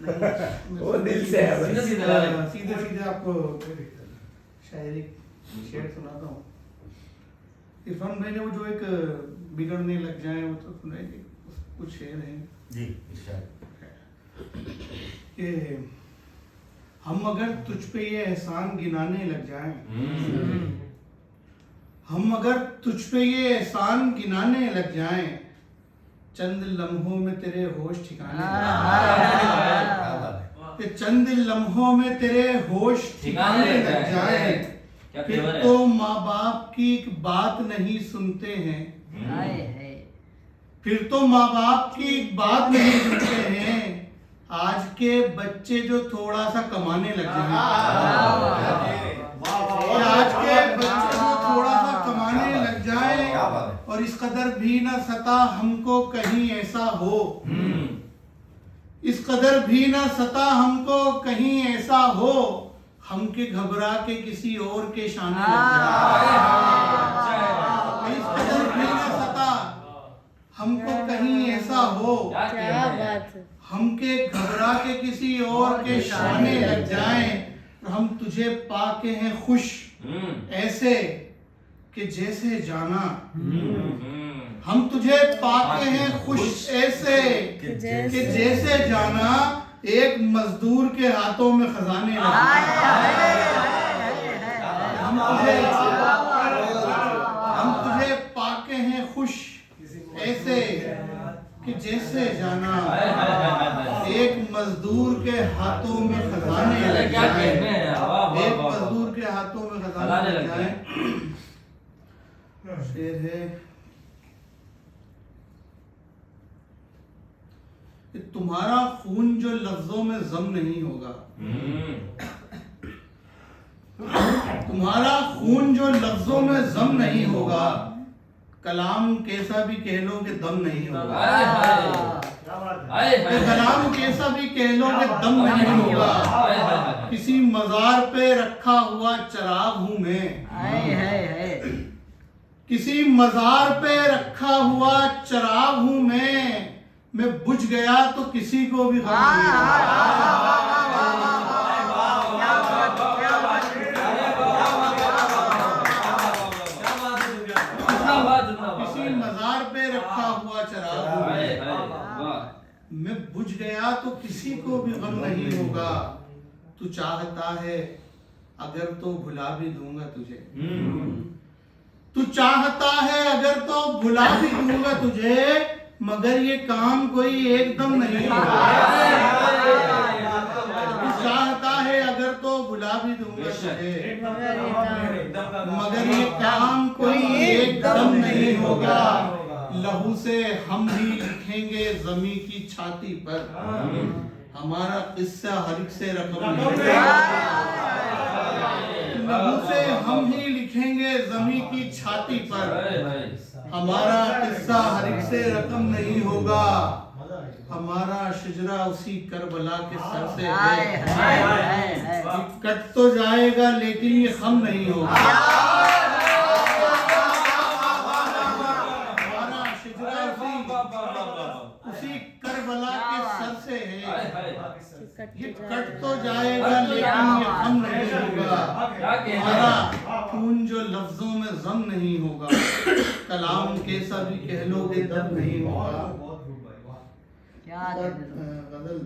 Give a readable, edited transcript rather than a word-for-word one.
वो दिल से है बस। सीधे सीधे आपको शायरी शेर सुनाता हूँ। इरफान भाई ने वो जो एक बिगड़ने लग जाए वो तो सुनाएंगे, कुछ शेर हैं जी। कि हम अगर तुझ पे ये एहसान गिनाने लग जाएं, हम अगर तुझ पे ये एहसान गिनाने लग जाएं, चंद लम्हों में तेरे होश ठिकाने चंद लम्हों में तेरे होश ठिकाने लग जाएं, फिर तो माँ बाप की एक बात नहीं सुनते हैं, फिर तो माँ बाप की एक बात नहीं सुनते हैं, आज के बच्चे जो थोड़ा सा कमाने लग जाएं, आज के बच्चे जो थोड़ा सा कमाने लग जाएं, और इस कदर भी ना सता हमको कहीं ऐसा हो, इस कदर भी ना सता हमको कहीं ऐसा हो, हम के घबरा के किसी और के शाने लग जाए, इस कदर भी ना सता हमको कहीं ऐसा हो, हम के घबरा के किसी और के शाने लग जाएं, हम तुझे पाके हैं खुश ऐसे कि जैसे जाना, हम तुझे पाके हैं खुश ऐसे कि जैसे जाना एक मजदूर के हाथों में खजाने लग जाएं, हम तुझे पाके हैं खुश ऐसे कि जैसे जाना एक मजदूर के हाथों में खजाने लग जाए, एक मजदूर के हाथों में खजाने लग जाए। शेर है कि तुम्हारा खून जो लफ्जों में जम नहीं होगा, तुम्हारा खून जो लफ्जों में जम नहीं होगा, कलाम कैसा भी कह लो कि दम नहीं होगा, कलाम कैसा भी कह लो कि दम नहीं होगा, किसी मजार पे रखा हुआ चिराग हूँ मैं, किसी मजार पे रखा हुआ चिराग हूँ मैं बुझ गया तो किसी को भी गम नहीं किसी मजार पे रखा हुआ चिराग हूँ मैं बुझ गया तो किसी को भी गम नहीं होगा, तू चाहता है अगर तो भुला भी दूंगा तुझे, तू चाहता है अगर तो भुला भी दूंगा तुझे, मगर ये काम कोई एकदम नहीं होगा, तू चाहता है अगर तो भुला भी दूंगा तुझे, मगर ये काम कोई एकदम नहीं होगा, लहू से हम भी लिखेंगे जमी की छाती पर, हमारा किस्सा हर एक से रकम नहीं, लहू से हम ही लिखेंगे जमी की छाती पर, हमारा किस्सा हर एक से रकम नहीं होगा, हमारा शिजरा उसी करबला के सर से है, कट तो जाएगा लेकिन ये खम नहीं होगा, हमारा शिजरा उसी करबला के सर से है, ये कट तो जाएगा लेकिन ये खम नहीं होगा, हमारा खून जो लफ्जों में जम नहीं होगा, कलाम कैसा भी कह लोगे दम नहीं होगा। गजल